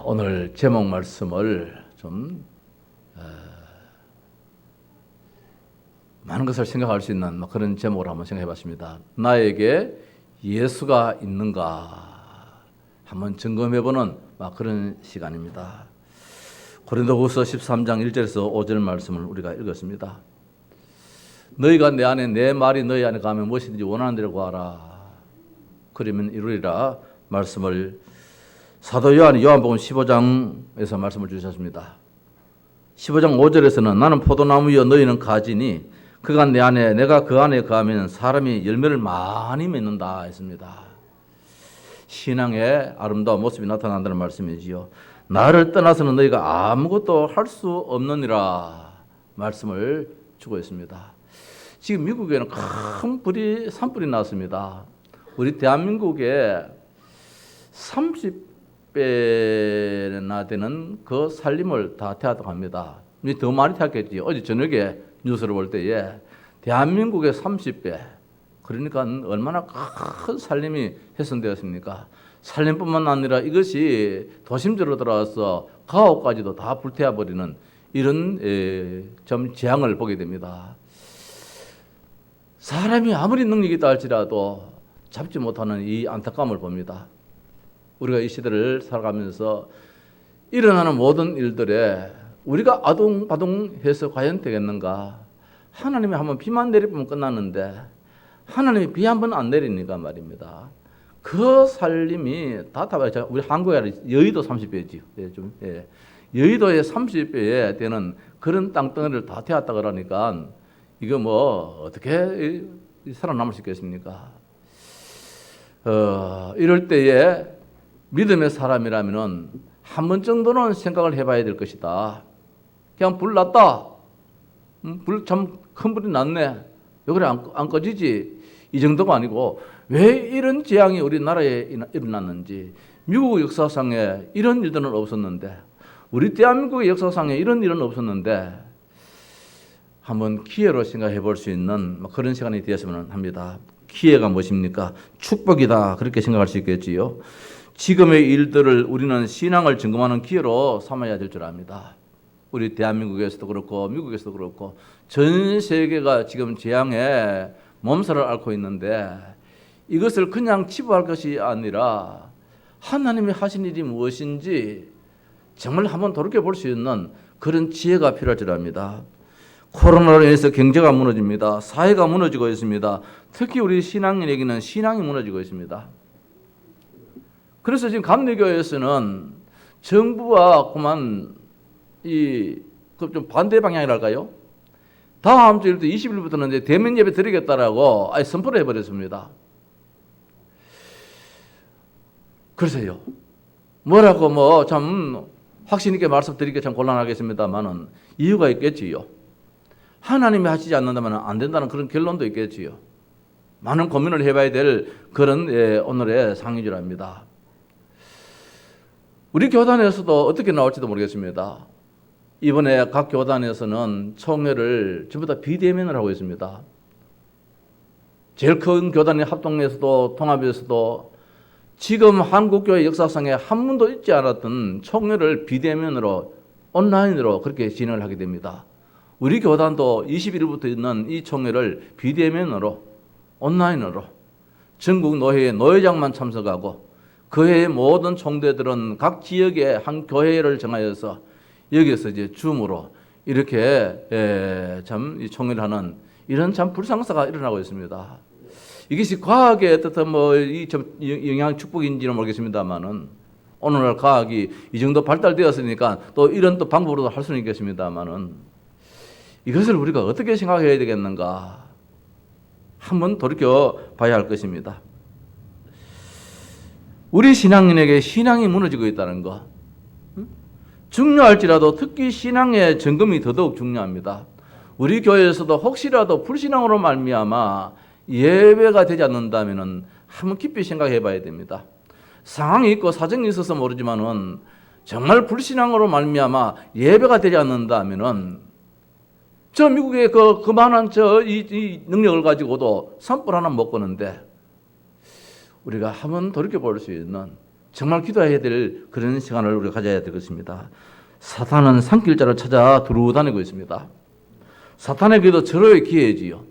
오늘 제목 말씀을 좀 많은 것을 생각할 수 있는 그런 제목으로 한번 생각해 봤습니다. 나에게 예수가 있는가 한번 점검해 보는 그런 시간입니다. 고린도후서 13장 1절에서 5절 말씀을 우리가 읽었습니다. 너희가 내 안에, 내 말이 너희 안에 가면 무엇이든지 원하는 대로 구하라. 그러면 이루리라 말씀을 사도 요한이 요한복음 15장에서 말씀을 주셨습니다. 15장 5절에서는 나는 포도나무여 너희는 가지니 그가 내 안에 내가 그 안에 가면 사람이 열매를 많이 맺는다 했습니다. 신앙의 아름다운 모습이 나타난다는 말씀이지요. 나를 떠나서는 너희가 아무것도 할 수 없느니라 말씀을 주고 있습니다. 지금 미국에는 큰 산불이 났습니다. 우리 대한민국에 30배나 되는 그 살림을 다 태웠다고 합니다. 더 많이 태웠겠지. 어제 저녁에 뉴스를 볼 때에 대한민국의 30배, 그러니까 얼마나 큰 살림이 훼손되었습니까? 살림뿐만 아니라 이것이 도심지로 들어와서 가옥까지도 다 불태워버리는 이런 좀 재앙을 보게 됩니다. 사람이 아무리 능력이 있다 할지라도 잡지 못하는 이 안타까움을 봅니다. 우리가 이 시대를 살아가면서 일어나는 모든 일들에 우리가 아둥바둥해서 과연 되겠는가? 하나님이 한번 비만 내리면 끝났는데 하나님이 비 한 번 안 내리니까 말입니다. 그 살림이 다 타버려. 우리 한국에 여의도 30배지요. 여의도의 30배에 되는 그런 땅덩어리를 다 태웠다 그러니까 이거 어떻게 살아남을 수 있겠습니까? 이럴 때에 믿음의 사람이라면 한 번 정도는 생각을 해봐야 될 것이다. 그냥 불 났다. 불 참 큰 불이 났네. 왜 그래 안 꺼지지? 이 정도가 아니고 왜 이런 재앙이 우리나라에 일어났는지, 미국 역사상에 이런 일들은 없었는데, 우리 대한민국의 역사상에 이런 일은 없었는데 한번 기회로 생각해 볼 수 있는 그런 시간이 되었으면 합니다. 기회가 무엇입니까? 축복이다. 그렇게 생각할 수 있겠지요. 지금의 일들을 우리는 신앙을 점검하는 기회로 삼아야 될 줄 압니다. 우리 대한민국에서도 그렇고 미국에서도 그렇고 전 세계가 지금 재앙에 몸살을 앓고 있는데 이것을 그냥 치부할 것이 아니라 하나님이 하신 일이 무엇인지 정말 한번 돌이켜 볼 수 있는 그런 지혜가 필요할 줄 압니다. 코로나로 인해서 경제가 무너집니다. 사회가 무너지고 있습니다. 특히 우리 신앙인에게는 신앙이 무너지고 있습니다. 그래서 지금 감리교회에서는 정부와 그만 좀 반대 방향이랄까요? 다음 주 20일부터는 이제 대면 예배 드리겠다라고 선포를 해버렸습니다. 그래서요. 뭐라고 참 확신 있게 말씀드리기 참 곤란하겠습니다만은 이유가 있겠지요. 하나님이 하시지 않는다면 안 된다는 그런 결론도 있겠지요. 많은 고민을 해봐야 될 그런 오늘의 상황이랍니다. 우리 교단에서도 어떻게 나올지도 모르겠습니다. 이번에 각 교단에서는 총회를 전부 다 비대면을 하고 있습니다. 제일 큰 교단의 합동에서도 통합에서도 지금 한국교회 역사상에 한 번도 있지 않았던 총회를 비대면으로 온라인으로 그렇게 진행을 하게 됩니다. 우리 교단도 21일부터 있는 이 총회를 비대면으로 온라인으로 전국 노회의 노회장만 참석하고 그 해의 모든 총대들은 각 지역의 한 교회를 정하여서 여기에서 이제 줌으로 이렇게 참 이 총회를 하는 이런 참 불상사가 일어나고 있습니다. 이것이 과학의 어떤 이 영향 축복인지는 모르겠습니다만은 오늘날 과학이 이 정도 발달되었으니까 또 이런 또 방법으로도 할 수는 있겠습니다만은 이것을 우리가 어떻게 생각해야 되겠는가 한번 돌이켜 봐야 할 것입니다. 우리 신앙인에게 신앙이 무너지고 있다는 것 중요할지라도 특히 신앙의 점검이 더더욱 중요합니다. 우리 교회에서도 혹시라도 불신앙으로 말미암아 예배가 되지 않는다면 한번 깊이 생각해 봐야 됩니다. 상황이 있고 사정이 있어서 모르지만은 정말 불신앙으로 말미암아 예배가 되지 않는다면은 저 미국의 그만한 이 능력을 가지고도 산불 하나 못 끄는데 우리가 한번 돌이켜 볼 수 있는 정말 기도해야 될 그런 시간을 우리가 가져야 될 것입니다. 사탄은 산길자를 찾아 두루 다니고 있습니다. 사탄에게도 절호의 기회지요.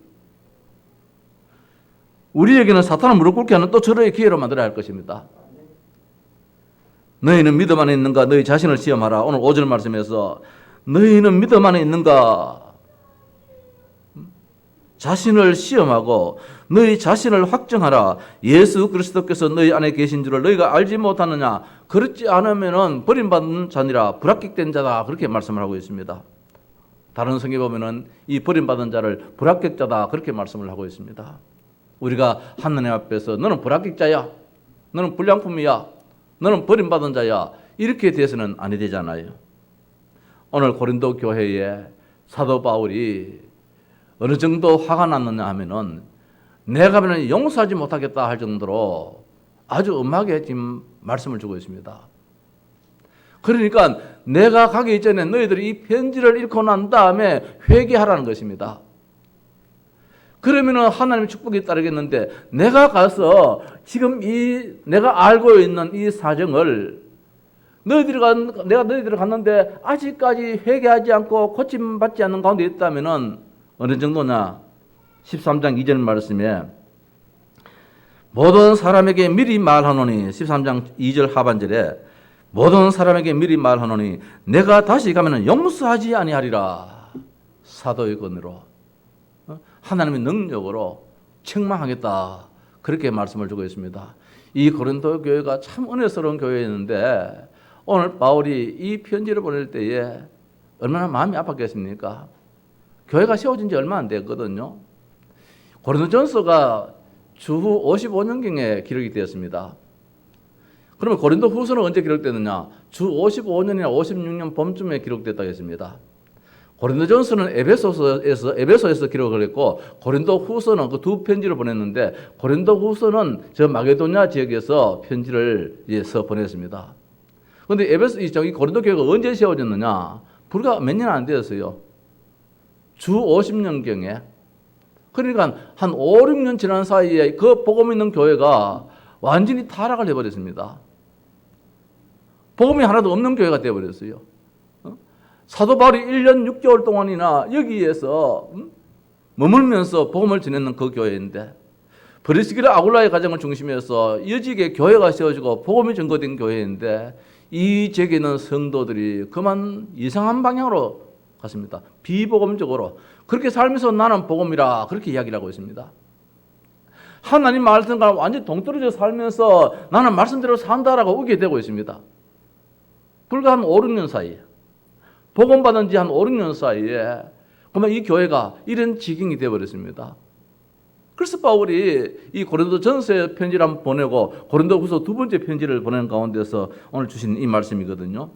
우리에게는 사탄을 무릎 꿇게 하는 또 절호의 기회로 만들어야 할 것입니다. 너희는 믿음 안에 있는가? 너희 자신을 시험하라. 오늘 5절 말씀에서 너희는 믿음 안에 있는가? 자신을 시험하고 너희 자신을 확정하라. 예수 그리스도께서 너희 안에 계신 줄을 너희가 알지 못하느냐? 그렇지 않으면은 버림받은 자니라, 불합격된 자다, 그렇게 말씀을 하고 있습니다. 다른 성경에 보면은 이 버림받은 자를 불합격자다, 그렇게 말씀을 하고 있습니다. 우리가 하나님 앞에서 너는 불합격자야, 너는 불량품이야, 너는 버림받은 자야, 이렇게 돼서는 아니 되잖아요. 오늘 고린도 교회에 사도 바울이 어느 정도 화가 났느냐 하면은 내가 그냥 용서하지 못하겠다 할 정도로 아주 엄하게 지금 말씀을 주고 있습니다. 그러니까 내가 가기 전에 너희들이 이 편지를 읽고 난 다음에 회개하라는 것입니다. 그러면은 하나님의 축복이 따르겠는데, 내가 가서 지금 내가 알고 있는 이 사정을 내가 너희들을 갔는데 아직까지 회개하지 않고 고침받지 않는 가운데 있다면은 어느 정도냐? 13장 2절 말씀에 모든 사람에게 미리 말하노니, 13장 2절 하반절에 모든 사람에게 미리 말하노니 내가 다시 가면은 용서하지 아니하리라. 사도의 권으로, 하나님의 능력으로 책망하겠다, 그렇게 말씀을 주고 있습니다. 이 고린도 교회가 참 은혜스러운 교회였는데 오늘 바울이 이 편지를 보낼 때에 얼마나 마음이 아팠겠습니까? 교회가 세워진 지 얼마 안 됐거든요. 고린도전서가 주후 55년경에 기록이 되었습니다. 그러면 고린도 후서는 언제 기록됐느냐? 주 55년이나 56년 봄쯤에 기록됐다고 했습니다. 고린도전서는 에베소에서 기록을 했고, 고린도 후서는 그 두 편지를 보냈는데, 고린도 후서는 저 마게도냐 지역에서 편지를 보냈습니다. 그런데 이 고린도 교회가 언제 세워졌느냐? 불과 몇 년 안 되었어요. 주 50년경에. 그러니까 한 5, 6년 지난 사이에 그 복음 있는 교회가 완전히 타락을 해버렸습니다. 복음이 하나도 없는 교회가 되어버렸어요. 사도 바울이 1년 6개월 동안이나 여기에서 머물면서 복음을 전했는 그 교회인데, 브리스길라 아굴라의 가정을 중심해서 이어지게 교회가 세워지고 복음이 전거된 교회인데, 이 지역에 성도들이 그만 이상한 방향으로 갔습니다. 비복음적으로. 그렇게 살면서 나는 복음이라, 그렇게 이야기를 하고 있습니다. 하나님 말씀과 완전히 동떨어져 살면서 나는 말씀대로 산다라고 우게 되고 있습니다. 불과 한 5, 6년 사이에, 복음 받은 지 한 5, 6년 사이에 그러면 이 교회가 이런 지경이 되어버렸습니다. 그래서 바울이 이 고린도 전서의 편지를 한번 보내고 고린도 후서 두 번째 편지를 보내는 가운데서 오늘 주신 이 말씀이거든요.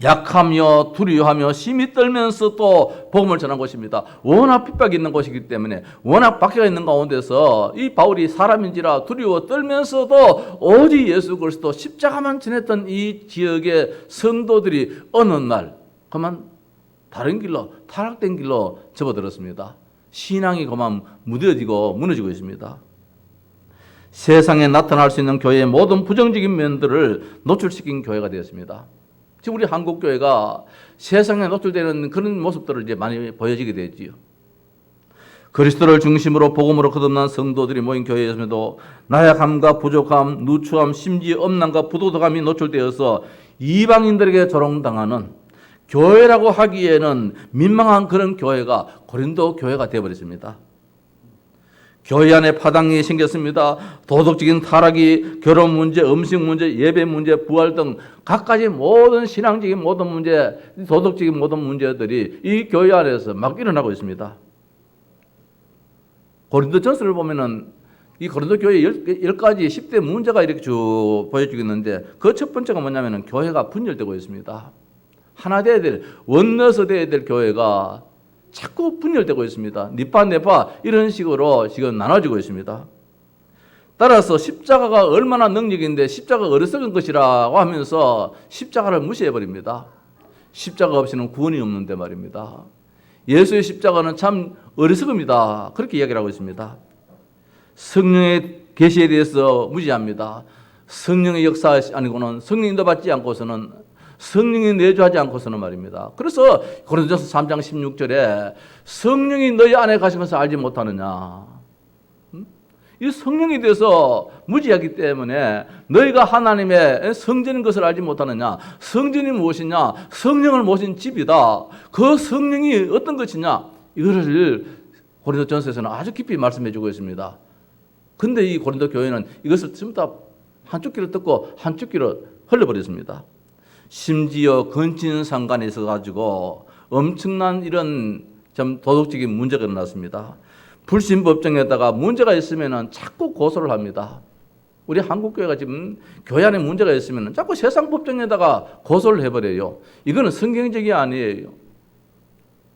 약하며 두려워하며 심히 떨면서 또 복음을 전한 것입니다. 워낙 핍박이 있는 곳이기 때문에, 워낙 박해가 있는 가운데서 이 바울이 사람인지라 두려워 떨면서도 오직 예수 그리스도 십자가만 전했던 이 지역의 성도들이 어느 날 그만 다른 길로, 타락된 길로 접어들었습니다. 신앙이 그만 무너지고 있습니다. 세상에 나타날 수 있는 교회의 모든 부정적인 면들을 노출시킨 교회가 되었습니다. 지금 우리 한국 교회가 세상에 노출되는 그런 모습들을 이제 많이 보여지게 되지요. 그리스도를 중심으로 복음으로 거듭난 성도들이 모인 교회에서도 나약함과 부족함, 누추함, 심지어 엄난과 부도덕함이 노출되어서 이방인들에게 조롱당하는, 교회라고 하기에는 민망한 그런 교회가 고린도 교회가 되어버렸습니다. 교회 안에 파당이 생겼습니다. 도덕적인 타락이, 결혼 문제, 음식 문제, 예배 문제, 부활 등 각가지 모든 신앙적인 모든 문제, 도덕적인 모든 문제들이 이 교회 안에서 막 일어나고 있습니다. 고린도전서를 보면은 이 고린도 교회 10가지 10대 문제가 이렇게 쭉 보여지고 있는데, 그 첫 번째가 뭐냐면은 교회가 분열되고 있습니다. 하나 되어야 될, 원너서 되어야 될 교회가 자꾸 분열되고 있습니다. 니파 네파 이런 식으로 지금 나눠지고 있습니다. 따라서 십자가가 얼마나 능력인데 십자가가 어리석은 것이라고 하면서 십자가를 무시해버립니다. 십자가 없이는 구원이 없는데 말입니다. 예수의 십자가는 참 어리석음이다, 그렇게 이야기를 하고 있습니다. 성령의 계시에 대해서 무시합니다. 성령의 역사 아니고는 성령 인도받지 않고서는 성령이 내주하지 않고서는 말입니다. 그래서 고린도전서 3장 16절에 성령이 너희 안에 가신 것을 알지 못하느냐. 이 성령에 대해서 무지하기 때문에 너희가 하나님의 성전인 것을 알지 못하느냐. 성전이 무엇이냐. 성령을 모신 집이다. 그 성령이 어떤 것이냐. 이거를 고린도전서에서는 아주 깊이 말씀해 주고 있습니다. 근데 이 고린도 교회는 이것을 전부 다 한쪽 귀로 듣고 한쪽 귀로 흘려버렸습니다. 심지어 건진 상관에 있어 가지고 엄청난 이런 좀 도덕적인 문제가 일어났습니다. 불신 법정에다가 문제가 있으면은 자꾸 고소를 합니다. 우리 한국 교회가 지금 교회 안에 문제가 있으면은 자꾸 세상 법정에다가 고소를 해버려요. 이거는 성경적이 아니에요.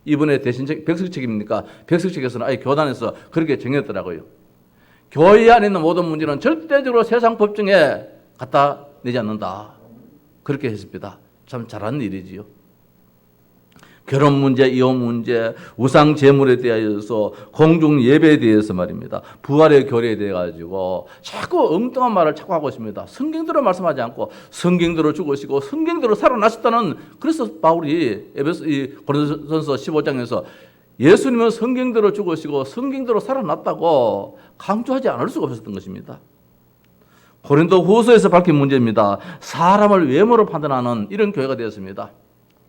이번에 대신 백석 책입니까? 백석 책에서는 아예 교단에서 그렇게 정했더라고요. 교회 안에 있는 모든 문제는 절대적으로 세상 법정에 갖다 내지 않는다. 그렇게 했습니다. 참 잘한 일이지요. 결혼 문제, 이혼 문제, 우상 제물에 대하여서 공중 예배에 대해서 말입니다. 부활의 교리에 대해 가지고 자꾸 엉뚱한 말을 자꾸 하고 있습니다. 성경대로 말씀하지 않고 성경대로 죽으시고 성경대로 살아나셨다는, 그래서 바울이 고린도전서 15장에서 예수님은 성경대로 죽으시고 성경대로 살아났다고 강조하지 않을 수가 없었던 것입니다. 고린도 후서에서 밝힌 문제입니다. 사람을 외모로 판단하는 이런 교회가 되었습니다.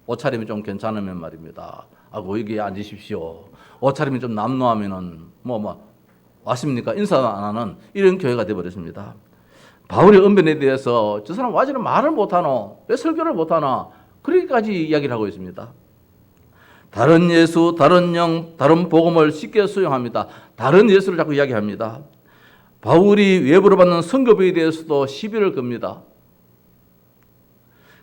옷차림이 좀 괜찮으면 말입니다. 여기 앉으십시오. 옷차림이 좀 남루하면은 왔습니까? 인사 안 하는 이런 교회가 되어버렸습니다. 바울의 언변에 대해서 저 사람 와지는 말을 못하노? 왜 설교를 못하나? 그렇게까지 이야기를 하고 있습니다. 다른 예수, 다른 영, 다른 복음을 쉽게 수용합니다. 다른 예수를 자꾸 이야기합니다. 바울이 외부로 받는 선교부에 대해서도 시비를 겁니다.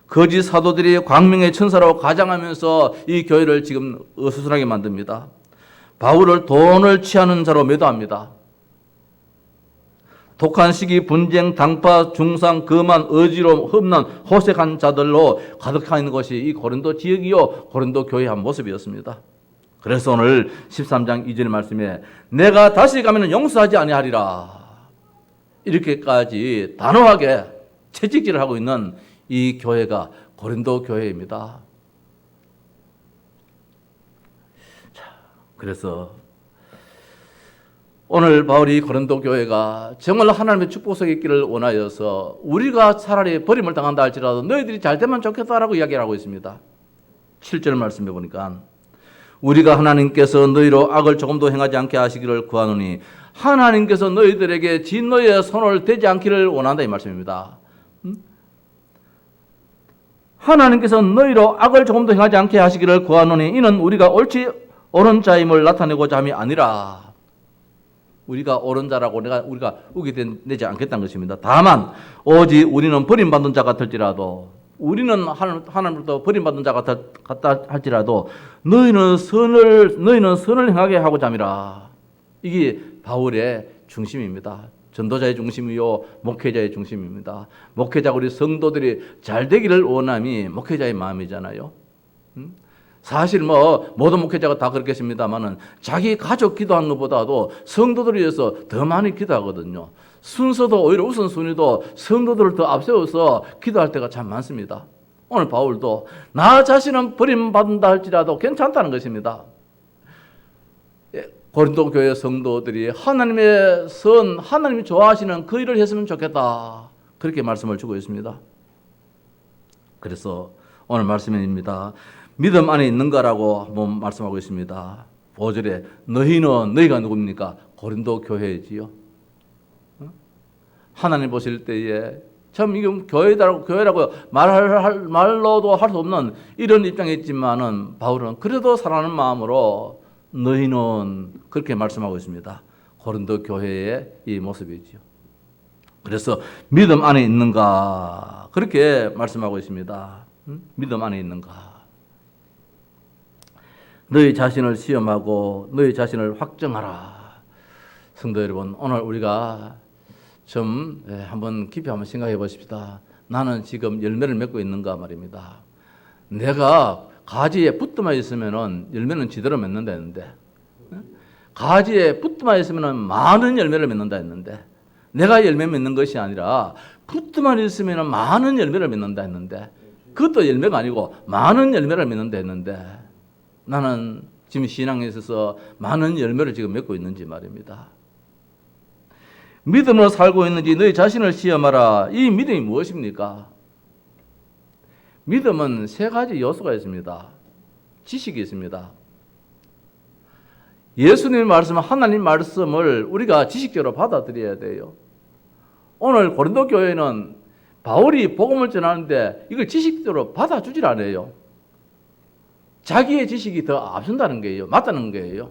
거짓 사도들이 광명의 천사라고 가장하면서 이 교회를 지금 어수선하게 만듭니다. 바울을 돈을 취하는 자로 매도합니다. 독한 시기, 분쟁, 당파, 중상, 거만, 의지로 험난, 호색한 자들로 가득한 있는 것이 이 고린도 지역이요 고린도 교회의 한 모습이었습니다. 그래서 오늘 13장 2절 말씀에 내가 다시 가면 용서하지 아니하리라, 이렇게까지 단호하게 채찍질을 하고 있는 이 교회가 고린도 교회입니다. 자, 그래서 오늘 바울이 고린도 교회가 정말 하나님의 축복 속에 있기를 원하여서 우리가 차라리 버림을 당한다 할지라도 너희들이 잘 되면 좋겠다라고 이야기를 하고 있습니다. 7절 말씀해 보니까 우리가 하나님께서 너희로 악을 조금도 행하지 않게 하시기를 구하노니, 하나님께서 너희들에게 진노의 손을 대지 않기를 원한다, 이 말씀입니다. 하나님께서 너희로 악을 조금도 행하지 않게 하시기를 구하노니 이는 우리가 옳지 옳은 자임을 나타내고자 함이 아니라, 우리가 옳은 자라고 우리가 우기 내지 않겠다는 것입니다. 다만 오직 우리는 버림받은 자 같을지라도, 우리는 하나님으로부터 버림받은 자 같다 할지라도 너희는 선을 행하게 하고자 함이라. 이게 바울의 중심입니다. 전도자의 중심이요 목회자의 중심입니다. 목회자, 우리 성도들이 잘 되기를 원함이 목회자의 마음이잖아요. 사실 모든 목회자가 다 그렇겠습니다만은 자기 가족 기도하는 것보다도 성도들을 위해서 더 많이 기도하거든요. 순서도 오히려 우선순위도 성도들을 더 앞세워서 기도할 때가 참 많습니다. 오늘 바울도 나 자신은 버림받는다 할지라도 괜찮다는 것입니다. 고린도 교회 성도들이 하나님의 선, 하나님이 좋아하시는 그 일을 했으면 좋겠다, 그렇게 말씀을 주고 있습니다. 그래서 오늘 말씀입니다. 믿음 안에 있는가라고 한번 말씀하고 있습니다. 5절에 너희가 누굽니까? 고린도 교회지요. 하나님 보실 때에 참 이게 교회라고 말로도 할 수 없는 이런 입장에 있지만은 바울은 그래도 사랑하는 마음으로 너희는 그렇게 말씀하고 있습니다. 고린도 교회의 이 모습이지요. 그래서 믿음 안에 있는가, 그렇게 말씀하고 있습니다. 믿음 안에 있는가. 너희 자신을 시험하고 너희 자신을 확정하라. 성도 여러분, 오늘 우리가 좀 한번 깊이 한번 생각해 보십시다. 나는 지금 열매를 맺고 있는가 말입니다. 내가 가지에 붙어만 있으면은 열매는 지대로 맺는다 했는데, 가지에 붙어만 있으면은 많은 열매를 맺는다 했는데, 내가 열매 맺는 것이 아니라 붙어만 있으면 많은 열매를 맺는다 했는데, 그것도 열매가 아니고 많은 열매를 맺는다 했는데, 나는 지금 신앙에 있어서 많은 열매를 지금 맺고 있는지 말입니다. 믿음으로 살고 있는지 너희 자신을 시험하라. 이 믿음이 무엇입니까? 믿음은 세 가지 요소가 있습니다. 지식이 있습니다. 예수님의 말씀, 하나님 말씀을 우리가 지식적으로 받아들여야 돼요. 오늘 고린도 교회는 바울이 복음을 전하는데 이걸 지식적으로 받아주질 않아요. 자기의 지식이 더 앞선다는 거예요. 맞다는 거예요.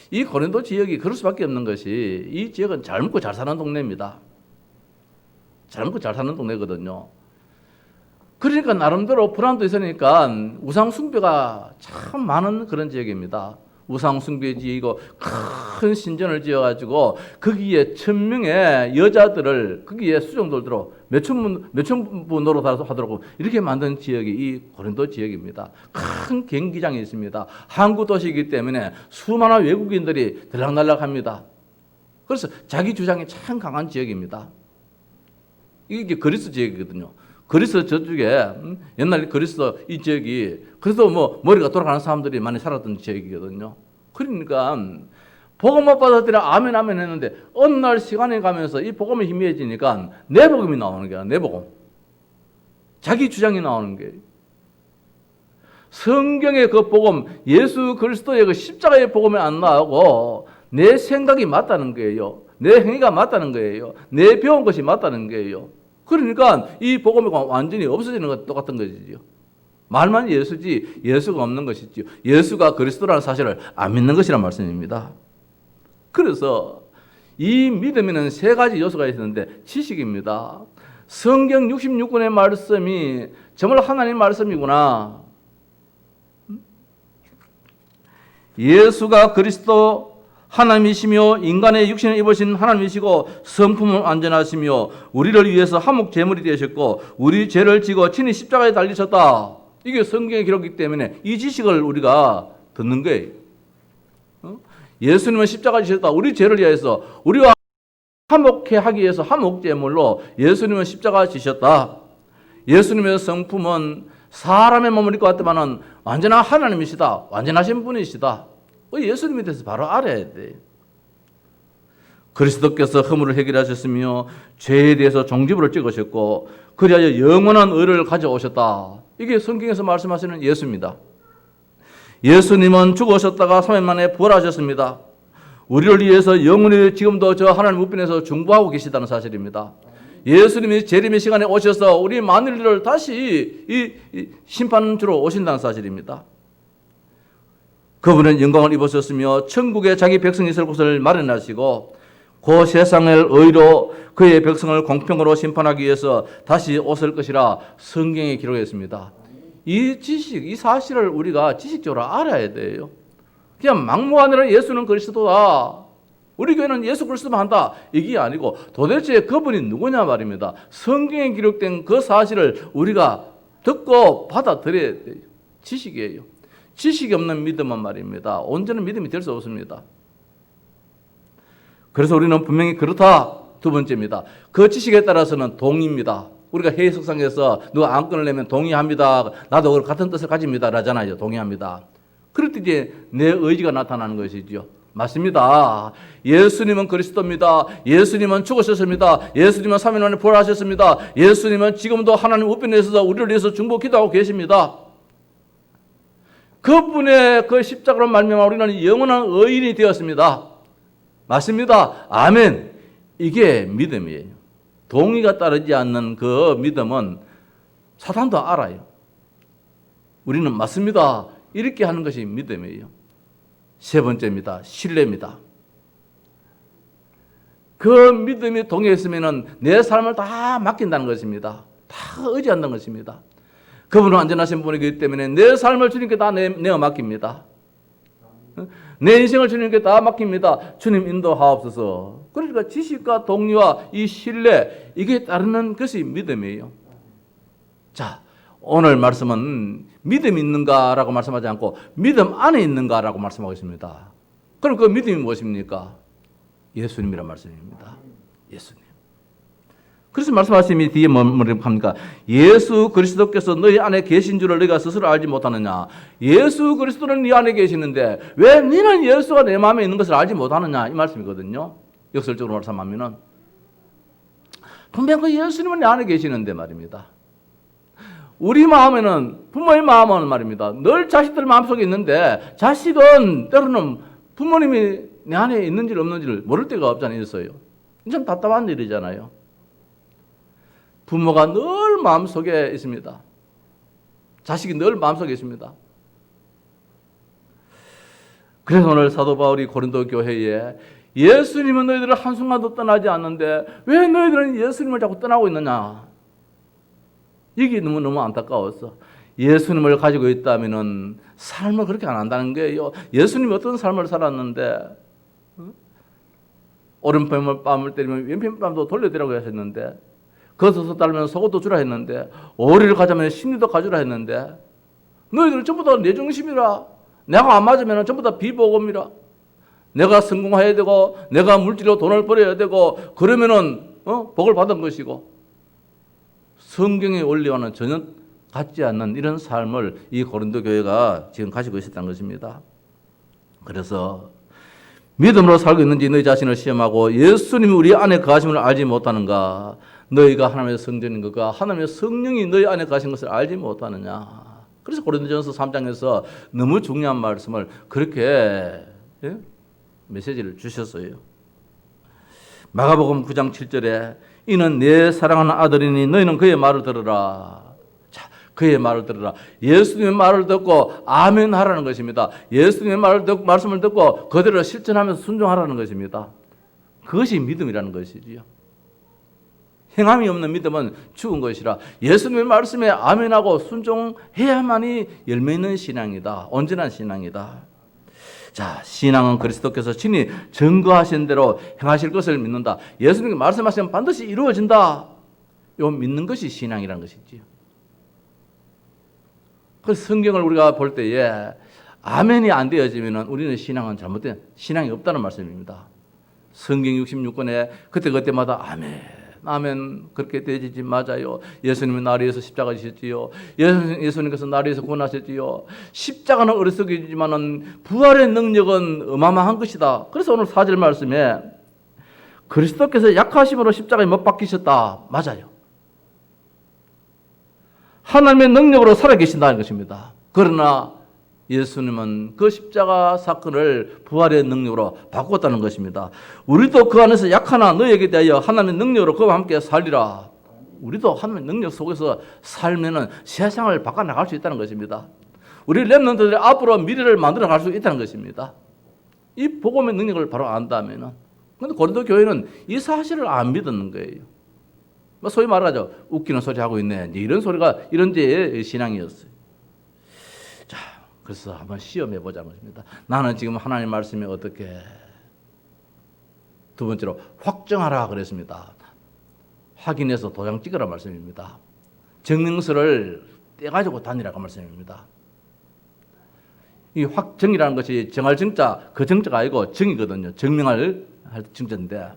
이 고린도 지역이 그럴 수밖에 없는 것이, 이 지역은 잘 먹고 잘 사는 동네입니다. 잘 먹고 잘 사는 동네거든요. 그러니까 나름대로 불안도 있으니까 우상 숭배가 참 많은 그런 지역입니다. 우상 숭배 지이고 큰 신전을 지어가지고 거기에 1,000명의 여자들을 거기에 수종들도록 몇천 분 노릇하도록 이렇게 만든 지역이 이 고린도 지역입니다. 큰 경기장이 있습니다. 항구 도시이기 때문에 수많은 외국인들이 들락날락합니다. 그래서 자기 주장이 참 강한 지역입니다. 이게 그리스 지역이거든요. 그리스 저쪽에 옛날 그리스 이 지역이 그래서 뭐 머리가 돌아가는 사람들이 많이 살았던 지역이거든요. 그러니까 복음을 받아들여 아멘 아멘 했는데 어느 날 시간이 가면서 이 복음이 희미해지니까 내복음이 나오는 거야. 내복음. 자기 주장이 나오는 거예요. 성경의 그 복음, 예수 그리스도의 그 십자가의 복음이 안 나오고 내 생각이 맞다는 거예요. 내 행위가 맞다는 거예요. 내 배운 것이 맞다는 거예요. 그러니까 이 복음이 완전히 없어지는 것 똑같은 것이죠. 말만 예수지 예수가 없는 것이죠. 예수가 그리스도라는 사실을 안 믿는 것이란 말씀입니다. 그래서 이 믿음에는 세 가지 요소가 있는데 지식입니다. 성경 66권의 말씀이 정말 하나님 말씀이구나. 예수가 그리스도 하나님이시며 인간의 육신을 입으신 하나님이시고 성품은 완전하시며 우리를 위해서 한몫 제물이 되셨고 우리 죄를 지고 친히 십자가에 달리셨다. 이게 성경에 기록이기 때문에 이 지식을 우리가 듣는 거예요. 예수님은 십자가에 지셨다. 우리 죄를 위해서 우리와 화목케 하기 위해서 한몫 제물로 예수님은 십자가에 지셨다. 예수님의 성품은 사람의 몸을 입고 왔지만은 완전한 하나님이시다. 완전하신 분이시다. 예수님에 대해서 바로 알아야 돼. 그리스도께서 허물을 해결하셨으며 죄에 대해서 종지부를 찍으셨고 그리하여 영원한 의를 가져오셨다. 이게 성경에서 말씀하시는 예수입니다. 예수님은 죽으셨다가 3일 만에 부활하셨습니다. 우리를 위해서 영원히 지금도 저 하나님 우편에서 중보하고 계시다는 사실입니다. 예수님이 재림의 시간에 오셔서 우리 만일을 다시 이 심판주로 오신다는 사실입니다. 그분은 영광을 입으셨으며 천국에 자기 백성이 있을 곳을 마련하시고 그 세상을 의로 그의 백성을 공평으로 심판하기 위해서 다시 오실 것이라 성경에 기록했습니다. 이 지식, 이 사실을 우리가 지식적으로 알아야 돼요. 그냥 막무가내로 예수는 그리스도다. 우리 교회는 예수 그리스도만 한다. 이게 아니고 도대체 그분이 누구냐 말입니다. 성경에 기록된 그 사실을 우리가 듣고 받아들여야 돼요. 지식이에요. 지식이 없는 믿음은 말입니다. 온전한 믿음이 될 수 없습니다. 그래서 우리는 분명히 그렇다. 두 번째입니다. 그 지식에 따라서는 동의입니다. 우리가 회의석상에서 누가 안건을 내면 동의합니다. 나도 같은 뜻을 가집니다. 라잖아요. 동의합니다. 그럴 때 이제 내 의지가 나타나는 것이죠. 맞습니다. 예수님은 그리스도입니다. 예수님은 죽으셨습니다. 예수님은 3일 만에 부활하셨습니다. 예수님은 지금도 하나님 우편에 있어서 우리를 위해서 중보 기도하고 계십니다. 그분의 그 십자가로 말미암아 우리는 영원한 의인이 되었습니다. 맞습니다. 아멘. 이게 믿음이에요. 동의가 따르지 않는 그 믿음은 사탄도 알아요. 우리는 맞습니다. 이렇게 하는 것이 믿음이에요. 세 번째입니다. 신뢰입니다. 그 믿음이 동의했으면 내 삶을 다 맡긴다는 것입니다. 다 의지한다는 것입니다. 그분은 안전하신 분이기 때문에 내 삶을 주님께 다 내어 맡깁니다. 내 인생을 주님께 다 맡깁니다. 주님 인도하옵소서. 그러니까 지식과 동의와 이 신뢰, 이게 따르는 것이 믿음이에요. 자, 오늘 말씀은 믿음이 있는가라고 말씀하지 않고 믿음 안에 있는가라고 말씀하고 있습니다. 그럼 그 믿음이 무엇입니까? 예수님이란 말씀입니다. 예수님. 그래서 말씀하심이 뒤에 뭐랍니까? 예수 그리스도께서 너희 안에 계신 줄을 너희가 스스로 알지 못하느냐? 예수 그리스도는 네 안에 계시는데 왜 너는 예수가 내 마음에 있는 것을 알지 못하느냐? 이 말씀이거든요. 역설적으로 말씀하면은 분명 그 예수님은 내 안에 계시는데 말입니다. 우리 마음에는, 부모의 마음은 말입니다, 늘 자식들 마음속에 있는데 자식은 때로는 부모님이 내 안에 있는지 없는지를 모를 때가 없잖아요. 참 답답한 일이잖아요. 부모가 늘 마음속에 있습니다. 자식이 늘 마음속에 있습니다. 그래서 오늘 사도 바울이 고린도 교회에 예수님은 너희들을 한순간도 떠나지 않는데 왜 너희들은 예수님을 자꾸 떠나고 있느냐? 이게 너무 안타까웠어. 예수님을 가지고 있다면 삶을 그렇게 안 한다는 거예요. 예수님이 어떤 삶을 살았는데 오른편을 뺨을 때리면 왼편 뺨도 돌려드리라고 하셨는데, 겉옷을 따르면 속옷도 주라 했는데, 오리를 가자면 심리도 가주라 했는데, 너희들 전부 다 내 중심이라. 내가 안 맞으면 전부 다 비복음이라. 내가 성공해야 되고 내가 물질로 돈을 벌어야 되고 그러면은 복을 받은 것이고, 성경의 원리와는 전혀 같지 않는 이런 삶을 이 고린도 교회가 지금 가지고 있었다는 것입니다. 그래서 믿음으로 살고 있는지 너희 자신을 시험하고 예수님이 우리 안에 거하심을 알지 못하는가? 너희가 하나님의 성전인 것과 하나님의 성령이 너희 안에 거하신 것을 알지 못하느냐? 그래서 고린도전서 3장에서 너무 중요한 말씀을 그렇게 메시지를 주셨어요. 마가복음 9장 7절에 이는 내 사랑하는 아들이니 너희는 그의 말을 들으라. 자, 그의 말을 들으라. 예수님의 말을 듣고 아멘 하라는 것입니다. 예수님의 말씀을 듣고 그대로 실천하면서 순종하라는 것입니다. 그것이 믿음이라는 것이지요. 행함이 없는 믿음은 죽은 것이라. 예수님의 말씀에 아멘하고 순종해야만이 열매 있는 신앙이다. 온전한 신앙이다. 자, 신앙은 그리스도께서 친히 증거하신 대로 행하실 것을 믿는다. 예수님이 말씀하시면 반드시 이루어진다. 요 믿는 것이 신앙이라는 것이지요. 그 성경을 우리가 볼 때에 아멘이 안 되어지면 우리는 신앙은 잘못된 신앙이 없다는 말씀입니다. 성경 66권에 그때마다 아멘 그렇게 되지 맞아요. 예수님은 나를 위해서 십자가 지셨지요. 예수님께서 나를 위해서 구원하셨지요. 십자가는 어리석이지만은 부활의 능력은 어마어마한 것이다. 그래서 오늘 4절 말씀에 그리스도께서 약하심으로 십자가에 못 박히셨다. 맞아요. 하나님의 능력으로 살아계신다는 것입니다. 그러나 예수님은 그 십자가 사건을 부활의 능력으로 바꿨다는 것입니다. 우리도 그 안에서 약하나 너에게 대하여 하나님의 능력으로 그와 함께 살리라. 우리도 하나님의 능력 속에서 살면은 세상을 바꿔나갈 수 있다는 것입니다. 우리 렘넌트들이 앞으로 미래를 만들어갈 수 있다는 것입니다. 이 복음의 능력을 바로 안다면은. 그런데 고린도 교회는 이 사실을 안 믿는 거예요. 소위 말하죠. 웃기는 소리 하고 있네. 이런 소리가 이런 제의 신앙이었어요. 그래서 한번 시험해 보자는 것입니다. 나는 지금 하나님 말씀이 어떻게? 두 번째로 확정하라 그랬습니다. 확인해서 도장 찍으라 말씀입니다. 증명서를 떼가지고 다니라고 말씀입니다. 이 확정이라는 것이 정할 정자, 그 정자가 아니고 정이거든요. 증명할 정자인데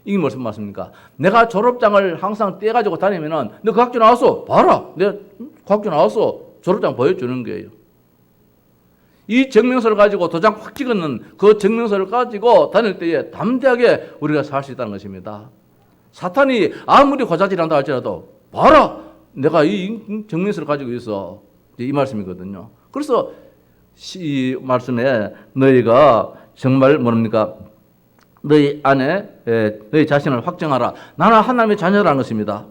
이게 무슨 말씀입니까? 내가 졸업장을 항상 떼가지고 다니면은 너 그 학교 나왔어? 봐라. 내가 그 학교 나왔어. 졸업장 보여주는 거예요. 이 증명서를 가지고 도장 확 찍는 그 증명서를 가지고 다닐 때에 담대하게 우리가 살 수 있다는 것입니다. 사탄이 아무리 고자질한다 할지라도 봐라, 내가 이 증명서를 가지고 있어. 이 말씀이거든요. 그래서 이 말씀에 너희가 정말 뭡니까? 너희 안에 너희 자신을 확정하라. 나는 하나님의 자녀라는 것입니다.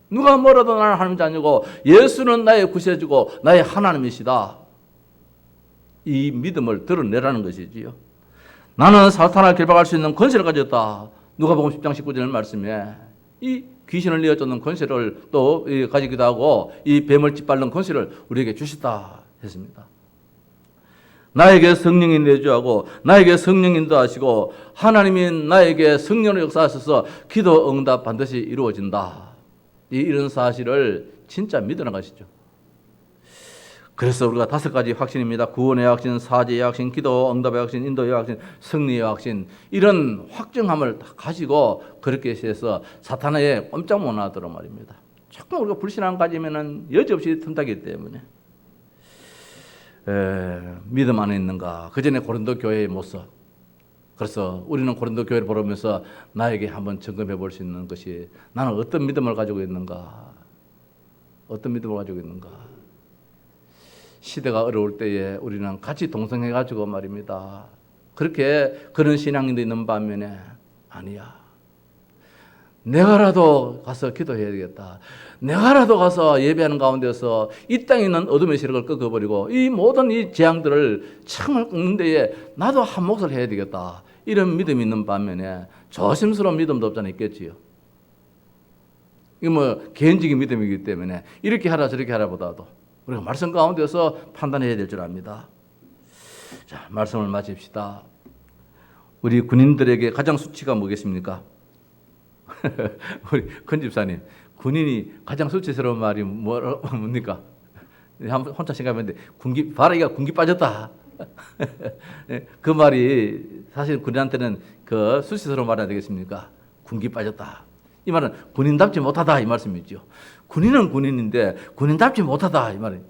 누가 뭐라도 나는 하나님의 자녀고 예수는 나의 구세주고 나의 하나님이시다. 이 믿음을 드러내라는 것이지요. 나는 사탄을 결박할 수 있는 권세를 가졌다. 누가복음 10장 19절 말씀에 이 귀신을 내어쫓는 권세를 또 가지기도 하고 이 뱀을 짓밟는 권세를 우리에게 주셨다 했습니다. 나에게 성령이 내주하고 나에게 성령 인도하시고 하나님이 나에게 성령을 역사하셔서 기도 응답 반드시 이루어진다. 이런 사실을 진짜 믿어나가시죠. 그래서 우리가 5가지 확신입니다. 구원의 확신, 사죄의 확신, 기도 응답의 확신, 인도의 확신, 승리의 확신, 이런 확정함을 다 가지고 그렇게 해서 사탄에 꼼짝 못 하도록 말입니다. 자꾸 우리가 불신앙 가지면은 여지없이 틈타기 때문에 믿음 안에 있는가? 그 전에 고린도 교회의 모습. 그래서 우리는 고린도 교회를 보면서 나에게 한번 점검해 볼 수 있는 것이, 나는 어떤 믿음을 가지고 있는가? 어떤 믿음을 가지고 있는가? 시대가 어려울 때에 우리는 같이 동성해 가지고 말입니다. 그렇게 그런 신앙인도 있는 반면에, 아니야, 내가라도 가서 기도해야 되겠다. 내가라도 가서 예배하는 가운데서 이 땅에 있는 어둠의 세력을 꺾어버리고 이 모든 이 재앙들을 창을 꺾는 데에 나도 한 몫을 해야 되겠다. 이런 믿음이 있는 반면에 조심스러운 믿음도 없잖아 있겠지요. 이게 뭐 개인적인 믿음이기 때문에 이렇게 하라 저렇게 하라 보다도 우리가 말씀 가운데서 판단해야 될 줄 압니다. 자, 말씀을 마칩시다. 우리 군인들에게 가장 수치가 뭐겠습니까? 우리 권 집사님, 군인이 가장 수치스러운 말이 뭡니까? 한번 혼자 생각해봤는데 바라기가 군기 빠졌다. 그 말이 사실 군인한테는 그 수치스러운 말이 아니겠습니까? 군기 빠졌다. 이 말은 군인답지 못하다 이 말씀이죠. 군인은 군인인데 군인답지 못하다 이 말이에요.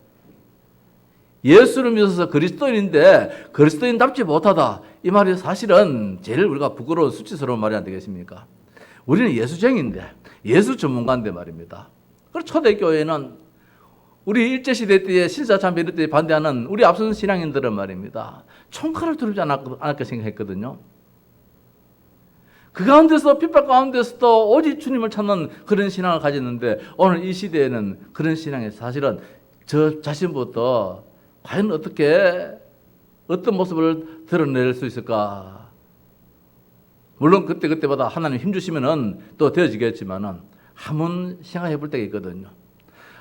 예수를 믿어서 그리스도인인데 그리스도인답지 못하다 이 말이 사실은 제일 우리가 부끄러운 수치스러운 말이 안 되겠습니까? 우리는 예수쟁이인데 예수 전문가인데 말입니다. 그리고 초대교회는 우리 일제시대 때에 신사참배 이럴 때 반대하는 우리 앞선 신앙인들은 말입니다. 총칼을 두르지 않을까 생각했거든요. 그 가운데서 핍박 가운데서도 오직 주님을 찾는 그런 신앙을 가졌는데 오늘 이 시대에는 그런 신앙이 사실은 저 자신부터 과연 어떤 모습을 드러낼 수 있을까? 물론 그때마다 하나님 힘주시면은 또 되어지겠지만은 한번 생각해 볼 때가 있거든요.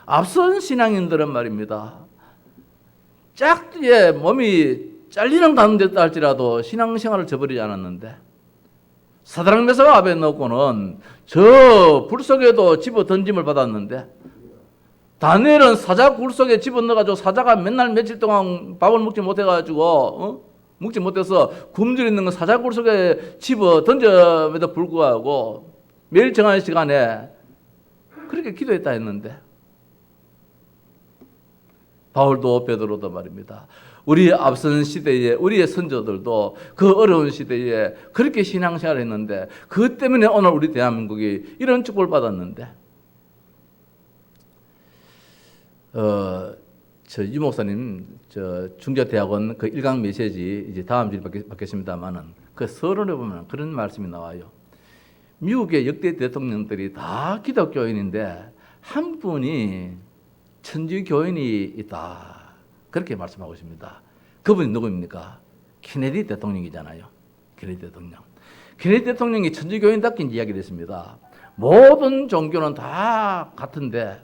앞선 신앙인들은 말입니다. 짝뒤에 몸이 잘리는 가운데다 할지라도 신앙생활을 저버리지 않았는데 사드락 메삭 아벳노고는 저 불 속에도 집어 던짐을 받았는데 다니엘은 사자 굴 속에 집어넣어가지고 사자가 맨날 며칠 동안 밥을 먹지 못해가지고 먹지 못해서 굶주려 있는 건 사자 굴 속에 집어 던져에도 불구하고 매일 정한 시간에 그렇게 기도했다 했는데 바울도 베드로도 말입니다. 우리 앞선 시대에 우리의 선조들도 그 어려운 시대에 그렇게 신앙생활을 했는데 그 때문에 오늘 우리 대한민국이 이런 축복을 받았는데 저 유 목사님 저 중교대학원 그 1강 메시지 이제 다음 주에 받겠습니다만은 그 서론에 보면 그런 말씀이 나와요. 미국의 역대 대통령들이 다 기독교인인데 한 분이 천주교인이 있다. 그렇게 말씀하고 있습니다. 그분이 누구입니까? 케네디 대통령이잖아요. 케네디 대통령. 케네디 대통령이 천주교인답게 이야기를 했습니다. 모든 종교는 다 같은데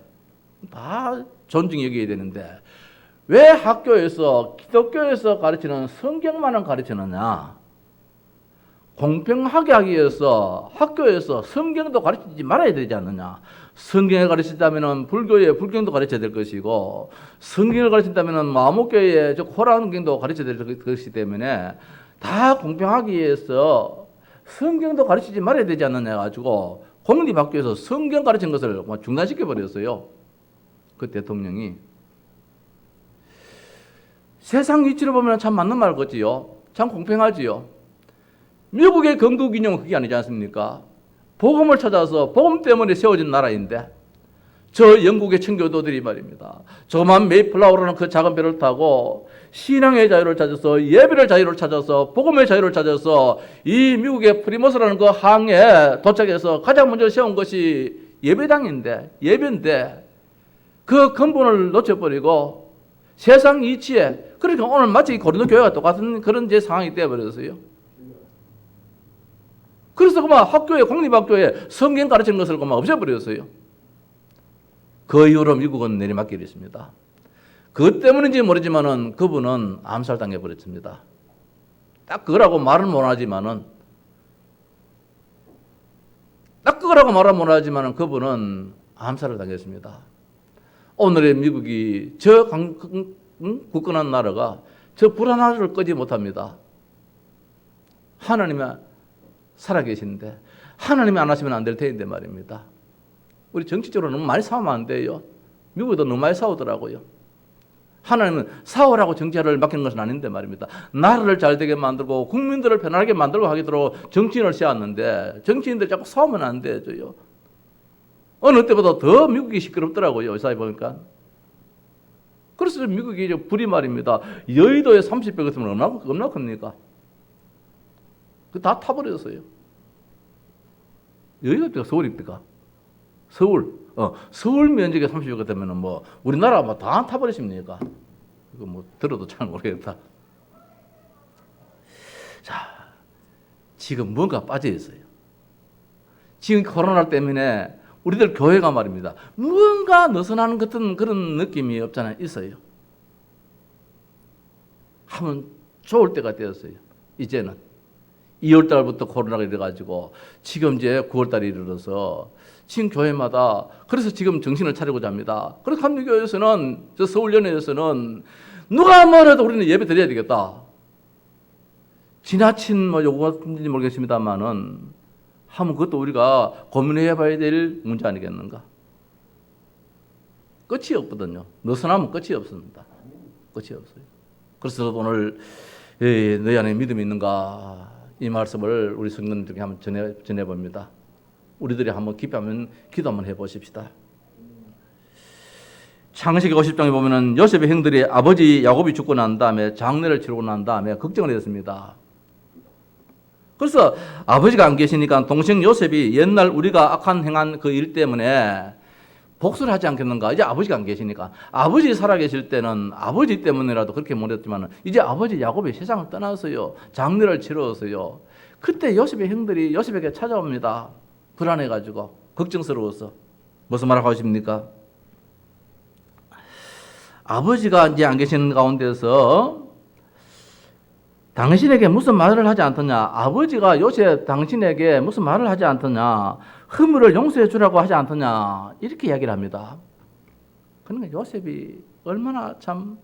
다 존중이 여겨야 되는데 왜 학교에서 기독교에서 가르치는 성경만은 가르치느냐? 공평하게 하기 위해서 학교에서 성경도 가르치지 말아야 되지 않느냐? 성경을 가르친다면 불교에 불경도 가르쳐야 될 것이고 성경을 가르친다면 마목교에 호랑경도 가르쳐야 될 것이기 때문에 다 공평하기 위해서 성경도 가르치지 말아야 되지 않느냐 해가지고 공립학교에서 성경 가르친 것을 중단시켜 버렸어요. 그 대통령이. 세상 위치로 보면 참 맞는 말 같지요. 참 공평하지요. 미국의 건국기념은 그게 아니지 않습니까? 복음을 찾아서 복음 때문에 세워진 나라인데 저 영국의 청교도들이 말입니다. 조그만 메이플라워라는 그 작은 배를 타고 신앙의 자유를 찾아서 예배를 자유를 찾아서 복음의 자유를 찾아서 이 미국의 프리머스라는 그 항에 도착해서 가장 먼저 세운 것이 예배인데 그 근본을 놓쳐버리고 세상 이치에 그러니까 오늘 마치 고린도 교회가 똑같은 그런 제 상황이 되어버렸어요. 그래서 그만 학교에 공립학교에 성경 가르치는 것을 그만 없애버렸어요. 그 이후로 미국은 내리막길이 있습니다. 그것 때문인지 모르지만은 그분은 암살당해 버렸습니다. 딱 그거라고 말은 못하지만은 그분은 암살을 당했습니다. 오늘의 미국이 저 굳건한 나라가 저 불안함을 끄지 못합니다. 하나님이 살아계신데 하나님이 안 하시면 안 될 텐데 말입니다. 우리 정치적으로 너무 많이 싸우면 안 돼요. 미국에도 너무 많이 싸우더라고요. 하나님은 싸우라고 정치를 맡기는 것은 아닌데 말입니다. 나라를 잘 되게 만들고 국민들을 편안하게 만들고 하도록 정치인을 세웠는데 정치인들 자꾸 싸우면 안 되죠. 어느 때보다 더 미국이 시끄럽더라고요. 의사에 보니까. 그래서 미국이 이제 불이 말입니다. 여의도에 30배 같으면 얼마나 큽니까? 다 타버렸어요. 여의도가 서울입니까? 서울 면적의 30배 되면은 뭐 우리나라 뭐 다 타버리십니까? 이거 뭐 들어도 잘 모르겠다. 자, 지금 뭔가 빠져 있어요. 지금 코로나 때문에 우리들 교회가 말입니다. 뭔가 느슨한 같은 그런 느낌이 없잖아요. 있어요. 하면 좋을 때가 되었어요. 이제는 2월 달부터 코로나가 이래가지고 지금 이제 9월 달에 이르러서 지금 교회마다 그래서 지금 정신을 차리고자 합니다. 그래서 감리교회에서는 저 서울연회에서는 누가 뭐래도 우리는 예배 드려야 되겠다. 지나친 뭐 요구가 있는지 모르겠습니다만은 하면 그것도 우리가 고민해봐야 될 문제 아니겠는가? 끝이 없거든요. 느슨하면 끝이 없습니다. 끝이 없어요. 그래서 오늘 너희 안에 믿음이 있는가? 이 말씀을 우리 성도님들에게 한번 전해봅니다. 우리들이 한번 깊이 한번 기도 한번 해보십시다. 창세기 50장에 보면은 요셉의 형들이 아버지 야곱이 죽고 난 다음에 장례를 치르고 난 다음에 걱정을 했습니다. 그래서 아버지가 안 계시니까 동생 요셉이 옛날 우리가 악한 행한 그 일 때문에 복수를 하지 않겠는가? 이제 아버지가 안 계시니까 아버지 살아계실 때는 아버지 때문이라도 그렇게 못했지만 이제 아버지 야곱이 세상을 떠났어요. 장례를 치렀어요. 그때 요셉의 형들이 요셉에게 찾아옵니다. 불안해가지고 걱정스러워서 무슨 말을 하십니까? 아버지가 이제 안 계시는 가운데서 당신에게 무슨 말을 하지 않더냐? 아버지가 요셉 당신에게 무슨 말을 하지 않더냐? 허물을 용서해 주라고 하지 않더냐? 이렇게 이야기를 합니다. 그러니까 요셉이 얼마나 참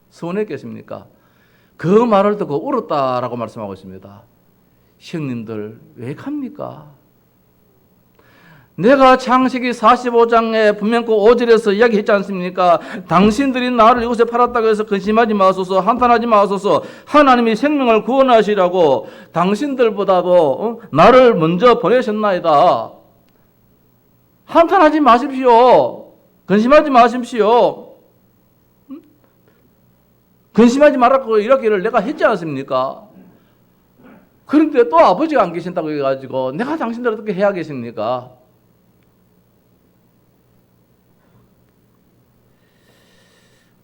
서운했겠습니까? 그 말을 듣고 울었다라고 말씀하고 있습니다. 형님들 왜 갑니까? 내가 창세기 45장에 분명 그 5절에서 이야기했지 않습니까? 당신들이 나를 이곳에 팔았다고 해서 근심하지 마소서, 한탄하지 마소서, 하나님이 생명을 구원하시라고 당신들보다도 나를 먼저 보내셨나이다. 한탄하지 마십시오. 근심하지 마십시오. 근심하지 말라고 이렇게를 내가 했지 않습니까? 그런데 또 아버지가 안 계신다고 해가지고 내가 당신들 어떻게 해야 겠습니까?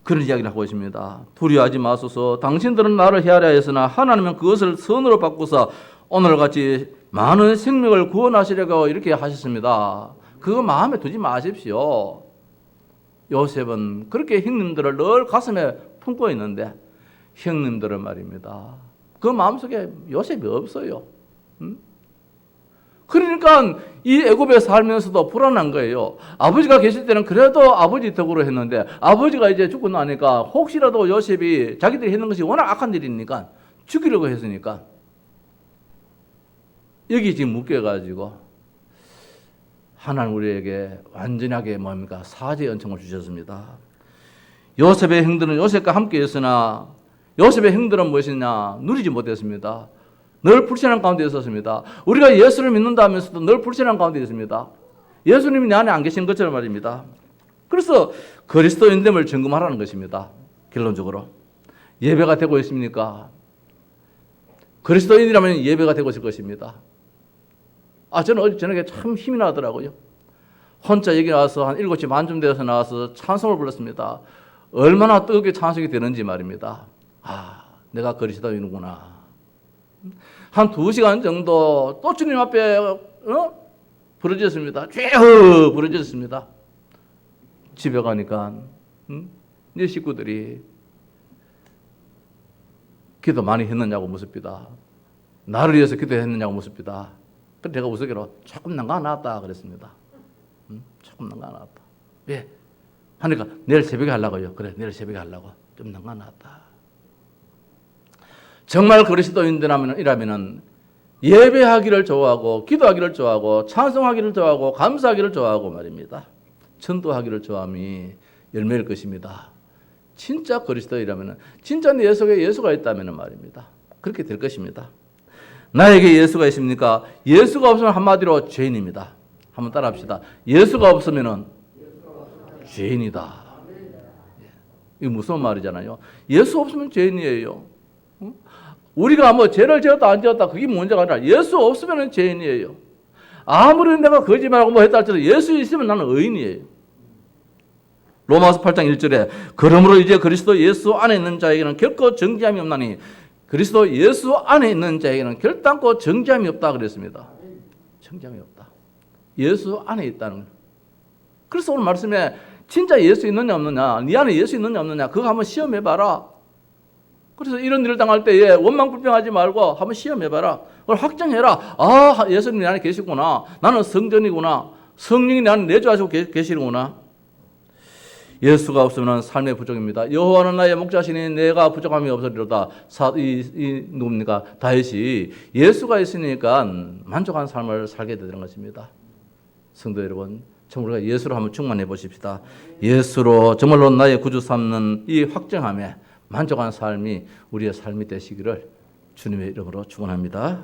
그런 이야기를 하고 있습니다. 두려워하지 마소서. 당신들은 나를 헤아려 했으나 하나님은 그것을 선으로 바꾸사 오늘같이 많은 생명을 구원하시려고 이렇게 하셨습니다. 그거 마음에 두지 마십시오. 요셉은 그렇게 형님들을 늘 가슴에 품고 있는데 형님들은 말입니다. 그 마음속에 요셉이 없어요. 그러니까 이 애굽에 살면서도 불안한 거예요. 아버지가 계실 때는 그래도 아버지 덕으로 했는데 아버지가 이제 죽고 나니까 혹시라도 요셉이 자기들이 했는 것이 워낙 악한 일이니까 죽이려고 했으니까 여기 지금 묶여가지고 하나님 우리에게 완전하게 뭡니까? 사죄의 은총을 주셨습니다. 요셉의 형들은 요셉과 함께 했으나 요셉의 형들은 무엇이냐? 누리지 못했습니다. 늘 불신한 가운데 있었습니다. 우리가 예수를 믿는다 하면서도 늘 불신한 가운데 있습니다. 예수님이 내 안에 안 계신 것처럼 말입니다. 그래서 그리스도인됨을 점검하라는 것입니다. 결론적으로. 예배가 되고 있습니까? 그리스도인이라면 예배가 되고 있을 것입니다. 저는 어제 저녁에 참 힘이 나더라고요. 혼자 여기 나와서 한 7시 반쯤 되어서 나와서 찬송을 불렀습니다. 얼마나 뜨겁게 찬송이 되는지 말입니다. 내가 그리스도인이구나. 한 2시간 정도 또 주님 앞에 부르짖었습니다. 쭉 부르짖었습니다. 집에 가니까 내 식구들이 기도 많이 했느냐고 묻습니다. 나를 위해서 기도했느냐고 묻습니다. 그래서 제가 우스개로 조금 난가 나왔다 그랬습니다. 조금 난가 나왔다. 왜? 하니까 내일 새벽에 하려고요. 그래, 내일 새벽에 하려고. 좀 난감하다. 정말 그리스도인이라면 예배하기를 좋아하고 기도하기를 좋아하고 찬송하기를 좋아하고 감사하기를 좋아하고 말입니다. 전도하기를 좋아함이 열매일 것입니다. 진짜 그리스도이라면, 진짜 내 속에 예수가 있다면 말입니다. 그렇게 될 것입니다. 나에게 예수가 있습니까? 예수가 없으면 한마디로 죄인입니다. 한번 따라합시다. 예수가 없으면 죄인이다. 이게 무슨 말이잖아요. 예수 없으면 죄인이에요. 우리가 뭐 죄를 지었다 안 지었다 그게 문제가 아니라 예수 없으면 죄인이에요. 아무리 내가 거짓말하고 뭐 했다 할지라도 예수 있으면 나는 의인이에요. 로마서 8장 1절에 그러므로 이제 그리스도 예수 안에 있는 자에게는 결코 정죄함이 없나니 그리스도 예수 안에 있는 자에게는 결단코 정죄함이 없다 그랬습니다. 정죄함이 없다. 예수 안에 있다는 거예요. 그래서 오늘 말씀에 진짜 예수 있느냐 없느냐, 네 안에 예수 있느냐 없느냐 그거 한번 시험해봐라. 그래서 이런 일을 당할 때에 원망불평하지 말고 한번 시험해봐라. 그걸 확정해라. 아, 예수님 내 안에 계시구나. 나는 성전이구나. 성령이 내 안에 내주하시고 계시는구나. 예수가 없으면 삶의 부족입니다. 여호와는 나의 목자시니 내가 부족함이 없으리로다. 누굽니까? 다윗이 예수가 있으니까 만족한 삶을 살게 되는 것입니다. 성도 여러분, 정말 우리가 예수로 한번 충만해 보십시다. 예수로 정말로 나의 구주 삼는 이 확정함에 만족한 삶이 우리의 삶이 되시기를 주님의 이름으로 축원합니다.